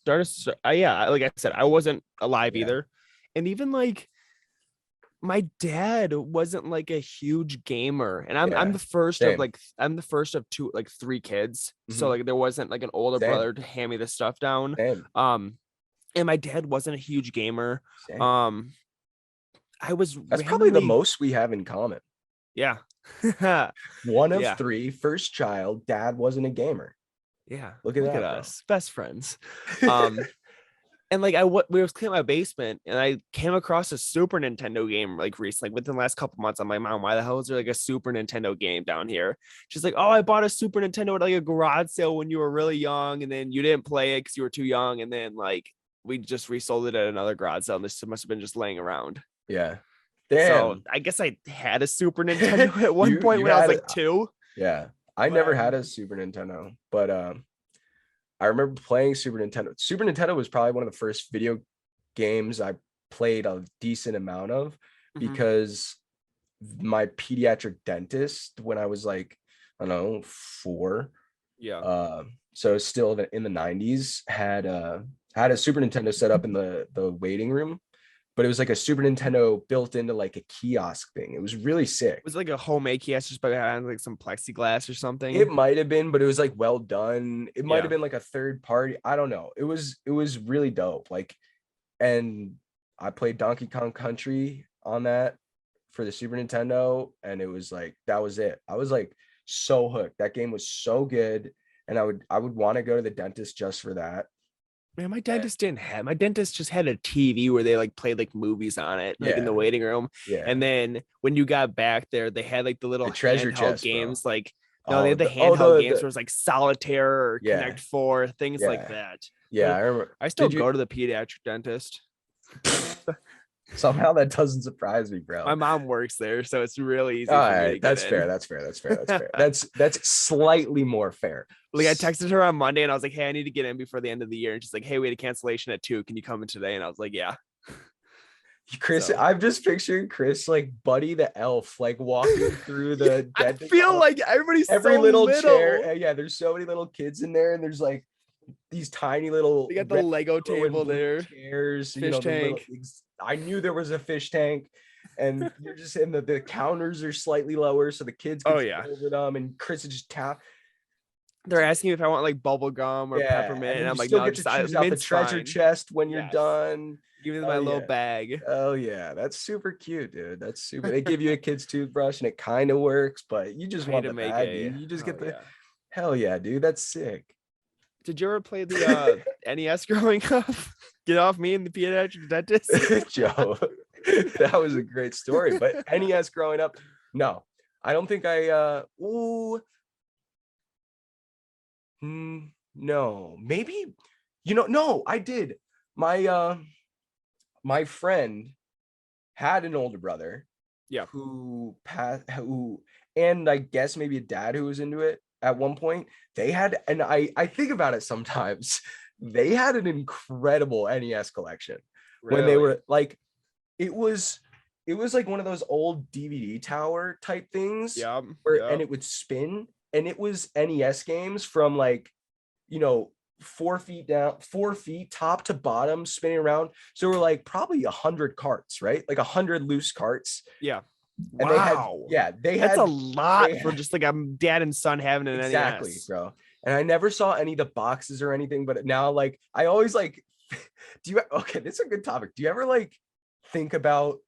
Speaker 2: yeah, like I said, I wasn't alive either, and even like my dad wasn't like a huge gamer, and I'm the first of like I'm the first of 3 kids, so like there wasn't like an older brother to hand me the stuff down. And my dad wasn't a huge gamer. That's
Speaker 1: probably the most we have in common.
Speaker 2: Yeah.
Speaker 1: One of 3, first child, dad wasn't a gamer.
Speaker 2: Yeah.
Speaker 1: Look at
Speaker 2: us, best friends. And like we was cleaning my basement and I came across a Super Nintendo game like recently, within the last couple months. I'm like, Mom, why the hell is there like a Super Nintendo game down here? She's like, oh, I bought a Super Nintendo at like a garage sale when you were really young, and then you didn't play it because you were too young, and then like we just resold it at another garage sale. This must have been just laying around.
Speaker 1: Yeah.
Speaker 2: Damn. So I guess I had a Super Nintendo at one point when I was like 2.
Speaker 1: Yeah. I never had a Super Nintendo, but I remember playing Super Nintendo. Super Nintendo was probably one of the first video games I played a decent amount of, because my pediatric dentist, when I was like, I don't know, 4. Yeah. So still in the 90s, had a Super Nintendo set up in the waiting room, but it was like a Super Nintendo built into like a kiosk thing. It was really sick.
Speaker 2: It was like a homemade kiosk just by having like some plexiglass or something.
Speaker 1: It might have been, but it was like well done. It might have been like a third party. I don't know. It was really dope. Like, and I played Donkey Kong Country on that for the Super Nintendo, and it was like, that was it. I was like so hooked. That game was so good, and I would want to go to the dentist just for that.
Speaker 2: Man, my dentist just had a TV where they like played like movies on it, like in the waiting room. Yeah. And then when you got back there, they had like the little treasure chest games, bro. Like No, they had the handheld games where it's like Solitaire or Connect 4, things like that.
Speaker 1: Yeah, I remember.
Speaker 2: I still go to the pediatric dentist.
Speaker 1: Somehow that doesn't surprise me, bro.
Speaker 2: My mom works there, so it's really easy.
Speaker 1: All right, that's fair. That's fair. That's slightly more fair.
Speaker 2: Like I texted her on Monday and I was like, hey, I need to get in before the end of the year. And she's like, hey, we had a cancellation at 2. Can you come in today? And I was like, yeah.
Speaker 1: Chris, I'm just picturing Chris like Buddy the Elf, like walking through the
Speaker 2: I feel like
Speaker 1: every
Speaker 2: so
Speaker 1: little chair. Yeah, there's so many little kids in there, and there's like these tiny little.
Speaker 2: You got the Lego table there.
Speaker 1: Chairs,
Speaker 2: fish tank.
Speaker 1: I knew there was a fish tank, and you're just in the counters are slightly lower, so the kids can over them, and Chris is just tap.
Speaker 2: They're asking me if I want like bubble gum or peppermint, and I'm like, no,
Speaker 1: get to choose out the treasure chest when you're done.
Speaker 2: Give me my little bag.
Speaker 1: Oh yeah, that's super cute, dude. That's super. They give you a kid's toothbrush, and it kind of works, but you just want to make it. You just get the. Hell yeah, dude. That's sick.
Speaker 2: Did you ever play the NES growing up? Get off me and the pediatric dentist.
Speaker 1: Joe, that was a great story. But NES growing up, no, I don't think I. No, maybe. No, I did. My friend had an older brother.
Speaker 2: Yeah.
Speaker 1: Who and I guess maybe a dad who was into it at one point. They had, and I think about it sometimes, they had an incredible NES collection. When they were like, it was like one of those old DVD tower type things.
Speaker 2: Yeah.
Speaker 1: And it would spin, and it was NES games from like, 4 feet down, 4 feet top to bottom, spinning around. So we're like probably 100 carts, right? Like 100 loose carts.
Speaker 2: Yeah.
Speaker 1: And
Speaker 2: wow.
Speaker 1: That's
Speaker 2: a lot for just like a dad and son having an
Speaker 1: exactly,
Speaker 2: NES.
Speaker 1: Bro. And I never saw any of the boxes or anything, but now like I always like, okay, this is a good topic. Do you ever like think about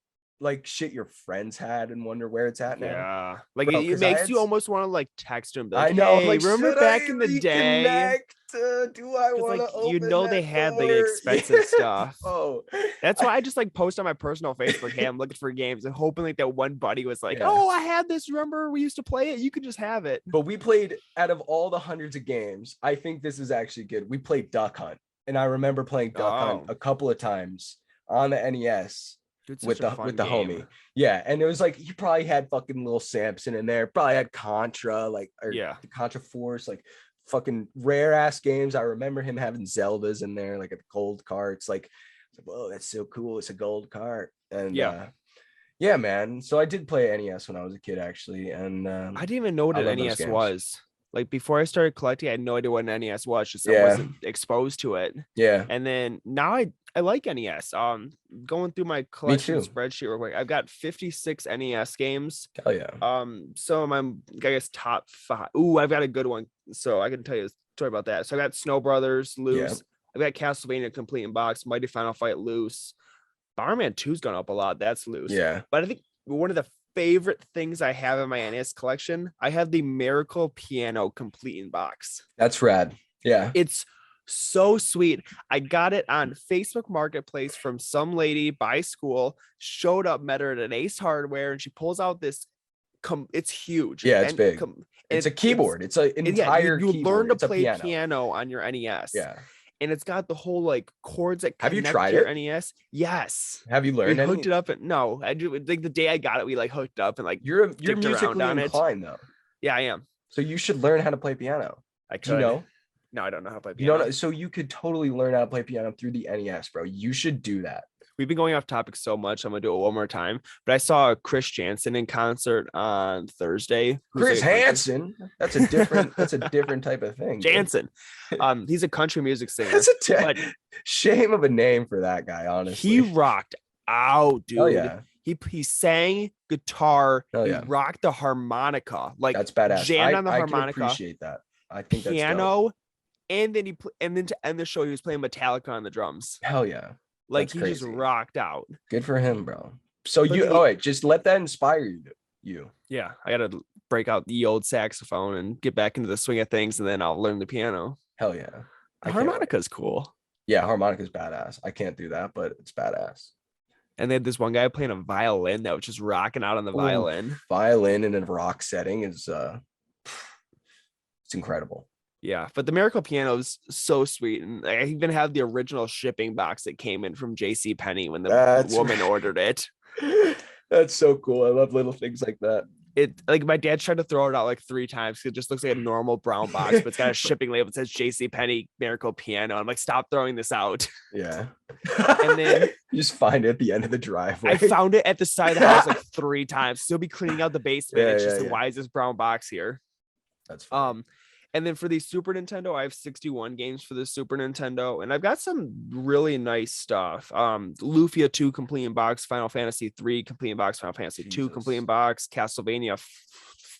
Speaker 1: like shit your friends had and wonder where it's at now?
Speaker 2: Yeah, like it makes you almost want to like text them. Like,
Speaker 1: I know.
Speaker 2: Hey, like, remember back in the day?
Speaker 1: Do I want to
Speaker 2: like they had the expensive stuff.
Speaker 1: Oh,
Speaker 2: that's why I just like post on my personal Facebook. Hey, I'm looking for games and hoping like that one buddy was like, oh, I had this. Remember we used to play it? You could just have it.
Speaker 1: But we played, out of all the hundreds of games, I think this is actually good. We played Duck Hunt, and I remember playing Duck Hunt a couple of times on the NES. With the homie. Yeah, and it was like you probably had fucking Little Samson in there, probably had Contra, like the Contra Force, like fucking rare ass games. I remember him having Zeldas in there, like a gold carts. Like, whoa, that's so cool. It's a gold cart. And yeah, man. So I did play NES when I was a kid, actually. And
Speaker 2: I didn't even know what an NES was. Like before I started collecting, I had no idea what an NES was. Just I wasn't exposed to it.
Speaker 1: Yeah.
Speaker 2: And then now I like NES. Going through my collection spreadsheet real quick, I've got 56 NES games.
Speaker 1: Hell yeah.
Speaker 2: Some of my, I guess, top 5. Ooh, I've got a good one, so I can tell you a story about that. So I got Snow Brothers loose. I've got Castlevania Complete in Box, Mighty Final Fight loose. Bomberman 2's gone up a lot. That's loose.
Speaker 1: Yeah.
Speaker 2: But I think one of the favorite things I have in my NES collection, I have the Miracle Piano Complete in Box.
Speaker 1: That's rad. Yeah.
Speaker 2: It's so sweet. I got it on Facebook Marketplace from some lady by school, showed up, met her at an Ace Hardware, and she pulls out this it's huge.
Speaker 1: Yeah, it's big. It's a keyboard. It's an entire
Speaker 2: you
Speaker 1: keyboard.
Speaker 2: Learn to play piano on your NES.
Speaker 1: Yeah.
Speaker 2: And it's got the whole like chords that connect
Speaker 1: have you tried
Speaker 2: your
Speaker 1: it?
Speaker 2: NES. Yes.
Speaker 1: Have you learned
Speaker 2: we hooked it up? No, I do. Like the day I got it, we like hooked up and like
Speaker 1: you're musically inclined though.
Speaker 2: Yeah, I am.
Speaker 1: So you should learn how to play piano.
Speaker 2: I could.
Speaker 1: Do you know?
Speaker 2: No, I don't know how to play piano.
Speaker 1: You don't. So you could totally learn how to play piano through the NES, bro. You should do that.
Speaker 2: We've been going off topic so much. I'm gonna do it one more time. But I saw Chris Jansen in concert on Thursday.
Speaker 1: Chris Hansen. That's a different type of thing.
Speaker 2: Jansen. He's a country music singer.
Speaker 1: That's a shame of a name for that guy, honestly.
Speaker 2: He rocked out, dude.
Speaker 1: Oh yeah.
Speaker 2: He sang guitar.
Speaker 1: Oh,
Speaker 2: he rocked the harmonica. Like
Speaker 1: that's badass.
Speaker 2: Jammed on the harmonica.
Speaker 1: Can appreciate that. I think that's
Speaker 2: piano.
Speaker 1: Dope.
Speaker 2: And then to end the show, he was playing Metallica on the drums.
Speaker 1: Hell yeah.
Speaker 2: Like he just rocked out.
Speaker 1: Good for him, bro. So just let that inspire you.
Speaker 2: Yeah, I gotta break out the old saxophone and get back into the swing of things, and then I'll learn the piano.
Speaker 1: Hell yeah.
Speaker 2: The harmonica's cool.
Speaker 1: Yeah, harmonica's badass. I can't do that, but it's badass.
Speaker 2: And they had this one guy playing a violin that was just rocking out on the violin.
Speaker 1: Violin in a rock setting is It's incredible.
Speaker 2: Yeah, but the Miracle Piano is so sweet, and I even have the original shipping box that came in from J.C. Penney when the woman ordered it.
Speaker 1: That's so cool. I love little things like that.
Speaker 2: It like my dad tried to throw it out like 3 times. It just looks like a normal brown box, but it's got a shipping label that says J.C. Penney Miracle Piano. I'm like, stop throwing this out.
Speaker 1: Yeah.
Speaker 2: And then
Speaker 1: you just find it at the end of the driveway.
Speaker 2: I found it at the side of the house like 3 times. Still be cleaning out the basement. It's just why is this brown box here?
Speaker 1: That's funny.
Speaker 2: And then for the Super Nintendo, I have 61 games for the Super Nintendo, and I've got some really nice stuff. Lufia 2 complete in box, Final Fantasy 3 complete in box, Final Fantasy 2 complete in box, Castlevania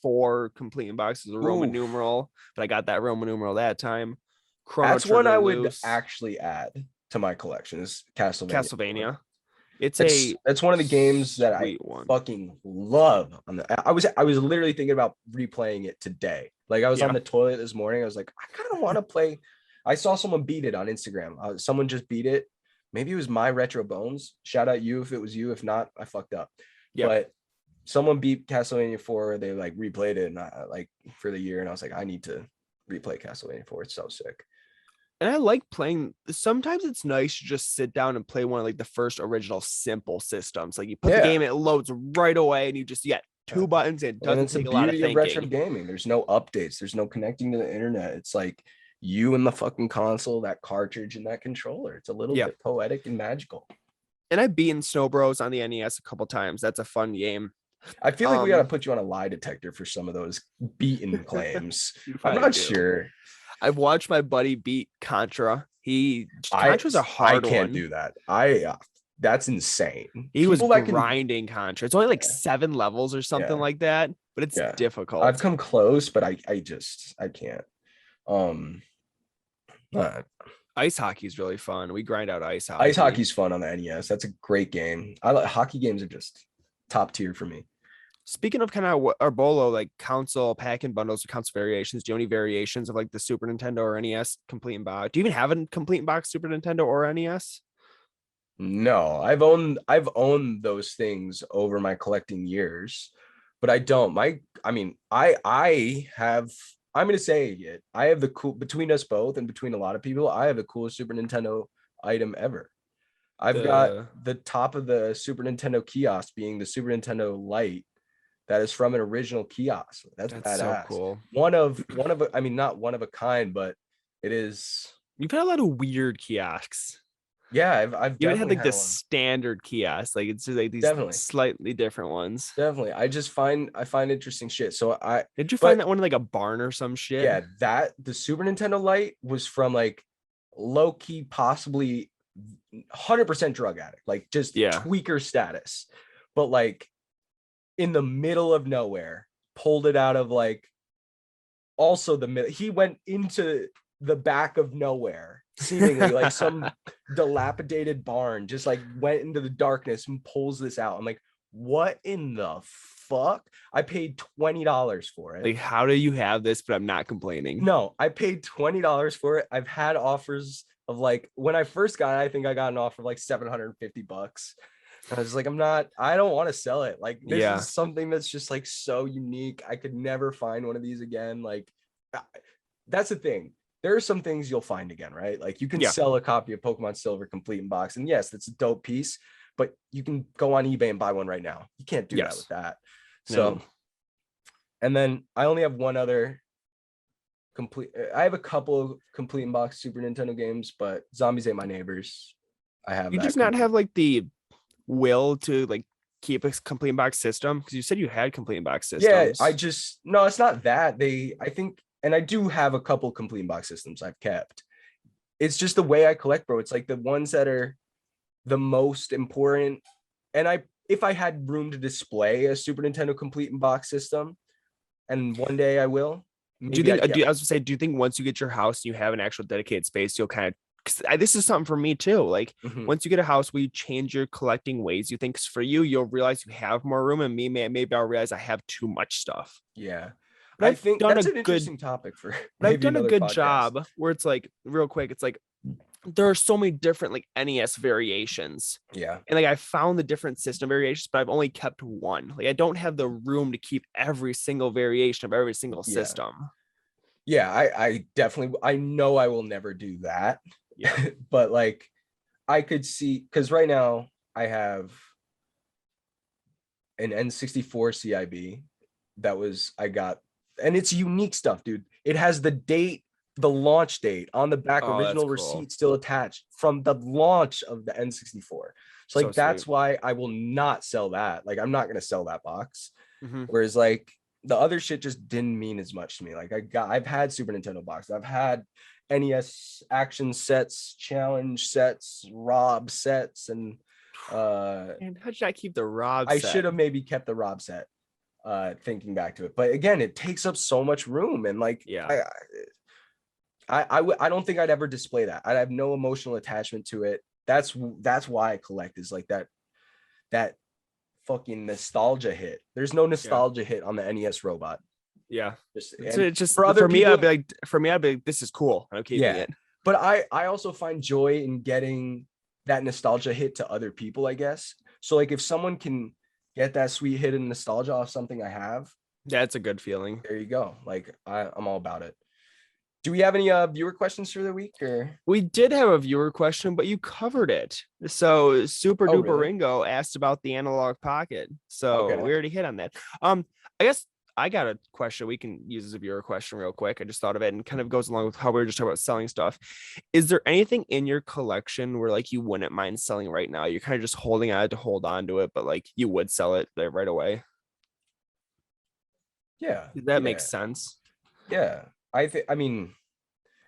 Speaker 2: 4 complete in box is a Roman numeral, but I got that Roman numeral that time.
Speaker 1: Chrono That's Trigger one I would actually add to my collection is Castlevania. That's one of the games that I fucking love. I was literally thinking about replaying it today. Like I was on the toilet this morning. I was like, I kind of want to play. I saw someone beat it on Instagram. Someone just beat it. Maybe it was my Retro Bones. Shout out you if it was you. If not, I fucked up. Yeah. But someone beat Castlevania 4. They like replayed it and like for the year. And I was like, I need to replay Castlevania 4. It's so sick.
Speaker 2: And I like playing. Sometimes it's nice to just sit down and play one of like the first original simple systems. Like you put the game, it loads right away, and you get 2 buttons. And it doesn't take a lot of thinking.
Speaker 1: Retro gaming. There's no updates. There's no connecting to the internet. It's like you and the fucking console, that cartridge, and that controller. It's a little bit poetic and magical.
Speaker 2: And I've beaten Snow Bros on the NES a couple times. That's a fun game.
Speaker 1: I feel like we got to put you on a lie detector for some of those beaten claims. I'm not sure.
Speaker 2: I've watched my buddy beat Contra. Contra's a hard one.
Speaker 1: I can't do that. That's insane.
Speaker 2: He was grinding Contra. It's only like 7 levels or something like that, but it's difficult.
Speaker 1: I've come close, but I can't.
Speaker 2: Ice hockey is really fun. We grind out ice hockey.
Speaker 1: Ice hockey's fun on the NES. That's a great game. Hockey games are just top tier for me.
Speaker 2: Speaking of kind of Arbolo, like console pack-in bundles or console variations, do you have any variations of like the Super Nintendo or NES complete in box? Do you even have a complete in box Super Nintendo or NES?
Speaker 1: No, I've owned those things over my collecting years, but I don't. I have. I'm gonna say it. I have the cool between us both and between a lot of people. I have the coolest Super Nintendo item ever. I've got the top of the Super Nintendo kiosk being the Super Nintendo Lite. That is from an original kiosk. That's badass.
Speaker 2: So cool.
Speaker 1: One of I mean, not one of a kind, but it is.
Speaker 2: You've had a lot of weird kiosks.
Speaker 1: Yeah, I've
Speaker 2: you had like the standard kiosk, like it's just like these slightly different ones.
Speaker 1: Definitely, I find interesting shit. So
Speaker 2: did you find that one in like a barn or some shit?
Speaker 1: Yeah, the Super Nintendo Lite was from like low key, possibly 100% drug addict, like just tweaker status, but like. In the middle of nowhere, pulled it out of like also the middle. He went into the back of nowhere, seemingly like some dilapidated barn, just like went into the darkness and pulls this out. I'm like, what in the fuck? I paid $20 for it.
Speaker 2: Like, how do you have this? But I'm not complaining.
Speaker 1: No, I paid $20 for it. I've had offers of like when I first got it, I think I got an offer of like $750. I was like, I don't want to sell it. Like, this is something that's just like so unique. I could never find one of these again. Like, that's the thing. There are some things you'll find again, right? Like, you can sell a copy of Pokemon Silver complete in box. And yes, that's a dope piece, but you can go on eBay and buy one right now. You can't do that with that. So, and then I only have one other I have a couple of complete in box Super Nintendo games, but Zombies Ate My Neighbors. I have.
Speaker 2: You just not have like the will to like keep a complete box system, because you said you had complete box systems.
Speaker 1: No, it's not that. I think, and I do have a couple complete box systems I've kept. It's just the way I collect, bro. It's like the ones that are the most important. And if I had room to display a Super Nintendo complete box system, and one day I will.
Speaker 2: Do you think once you get your house, you have an actual dedicated space, you'll kind of, this is something for me too. Like once you get a house, will you change your collecting ways? You think for you'll realize you have more room, and maybe I'll realize I have too much stuff.
Speaker 1: Yeah, but I think that's an interesting topic for.
Speaker 2: I've done a good job where it's like real quick. It's like there are so many different like NES variations.
Speaker 1: Yeah,
Speaker 2: and like I found the different system variations, but I've only kept one. Like I don't have the room to keep every single variation of every single system.
Speaker 1: Yeah, I definitely, I know I will never do that.
Speaker 2: Yeah.
Speaker 1: But like I could see, because right now I have an N64 CIB I got, and it's unique stuff, dude. It has the date, the launch date on the back,
Speaker 2: Oh, that's
Speaker 1: original
Speaker 2: cool.
Speaker 1: receipt still attached from the launch of the N64. So
Speaker 2: So
Speaker 1: like that's
Speaker 2: sweet.
Speaker 1: why I will not sell that. Like I'm not gonna sell that box.
Speaker 2: Mm-hmm.
Speaker 1: Whereas like the other shit just didn't mean as much to me. Like I've had Super Nintendo boxes, I've had NES action sets, challenge sets, Rob sets, and
Speaker 2: And how did I keep the Rob
Speaker 1: I
Speaker 2: set?
Speaker 1: should have maybe kept the Rob set, thinking back to it. But again, it takes up so much room, and like
Speaker 2: Yeah.
Speaker 1: I don't think I'd ever display that. I'd have no emotional attachment to it. That's why I collect, is like that fucking nostalgia hit. There's no
Speaker 2: Yeah.
Speaker 1: nostalgia hit on the NES robot.
Speaker 2: Yeah.
Speaker 1: And
Speaker 2: It's just
Speaker 1: for other
Speaker 2: for me,
Speaker 1: people,
Speaker 2: I'd be like, this is cool. I'm keeping
Speaker 1: yeah.
Speaker 2: it.
Speaker 1: But I also find joy in getting that nostalgia hit to other people, I guess. So like if someone can get that sweet hit of nostalgia off something I have,
Speaker 2: That's a good feeling.
Speaker 1: there you go. Like I'm all about it. Do we have any viewer questions for the week, or?
Speaker 2: We did have a viewer question, but you covered it. So Super
Speaker 1: Oh,
Speaker 2: Duper
Speaker 1: really?
Speaker 2: Ringo asked about the Analog Pocket. So
Speaker 1: Okay.
Speaker 2: we already hit on that. I guess I got a question we can use as a viewer question real quick. I just thought of it and kind of goes along with how we were just talking about selling stuff. Is there anything in your collection where like you wouldn't mind selling right now? You're kind of just holding on to hold on to it, but like you would sell it there right away.
Speaker 1: Yeah.
Speaker 2: That makes sense.
Speaker 1: Yeah. I mean,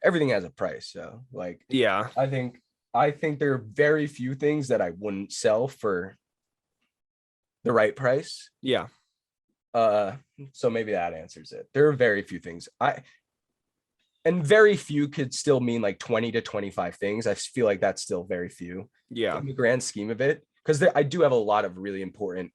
Speaker 1: everything has a price. So like
Speaker 2: Yeah.
Speaker 1: I think there are very few things that I wouldn't sell for the right price.
Speaker 2: Yeah.
Speaker 1: So maybe that answers it. There are very few things. And very few could still mean like 20 to 25 things. I feel like that's still very few
Speaker 2: Yeah.
Speaker 1: in the grand scheme of it. Because I do have a lot of really important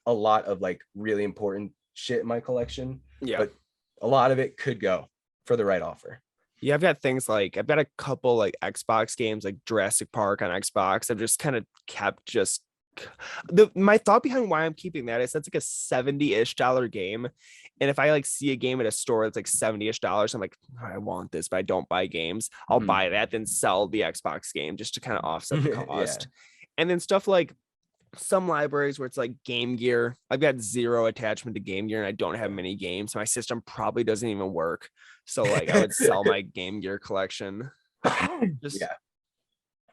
Speaker 1: shit in my collection.
Speaker 2: Yeah.
Speaker 1: But a lot of it could go for the right offer.
Speaker 2: Yeah, I've got things like I've got a couple like Xbox games like Jurassic Park on Xbox. I've just kind of kept just my thought behind why I'm keeping that is that's like a $70-ish game. And if I like see a game at a store that's like $70-ish, I'm like, I want this, but I don't buy games. I'll buy that, then sell the Xbox game just to kind of offset the cost. Yeah. And then stuff like some libraries where it's like Game Gear. I've got zero attachment to Game Gear and I don't have many games. My system probably doesn't even work. So like I would sell my Game Gear collection. Just, yeah.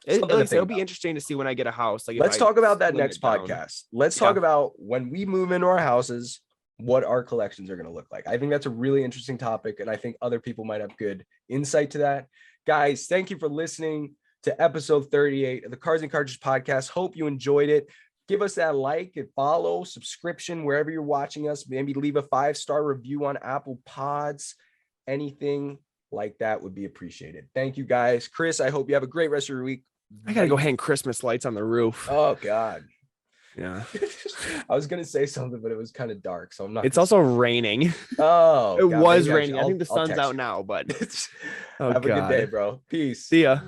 Speaker 2: It'll be interesting to see when I get a house. Like,
Speaker 1: let's talk about that next podcast. Let's talk about when we move into our houses, what our collections are going to look like. I think that's a really interesting topic, and I think other people might have good insight to that. Guys, thank you for listening to episode 38 of the Cards and Cartridges podcast. Hope you enjoyed it. Give us that like and follow, subscription wherever you're watching us. Maybe leave a 5-star review on Apple Pods. Anything like that would be appreciated. Thank you, guys. Chris, I hope you have a great rest of your week.
Speaker 2: I gotta go hang Christmas lights on the roof.
Speaker 1: Oh God.
Speaker 2: Yeah.
Speaker 1: I was gonna say something, but it was kind of dark, so I'm not.
Speaker 2: It's also raining.
Speaker 1: Oh,
Speaker 2: it was raining. I think the sun's out now, but
Speaker 1: have a good day, bro. Peace.
Speaker 2: See ya.